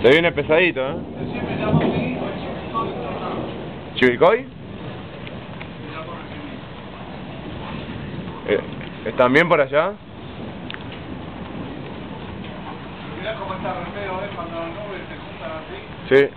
Te viene pesadito, ¿eh? ¿Chivilcoy? ¿Están bien por allá? Mirá cómo está re feo, cuando las nubes se juntan así. Sí.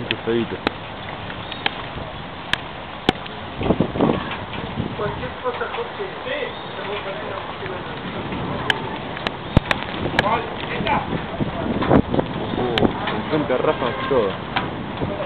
Pesadito. Cualquier cosa, Jorge. Sí. Con frente a ráfagas y todo.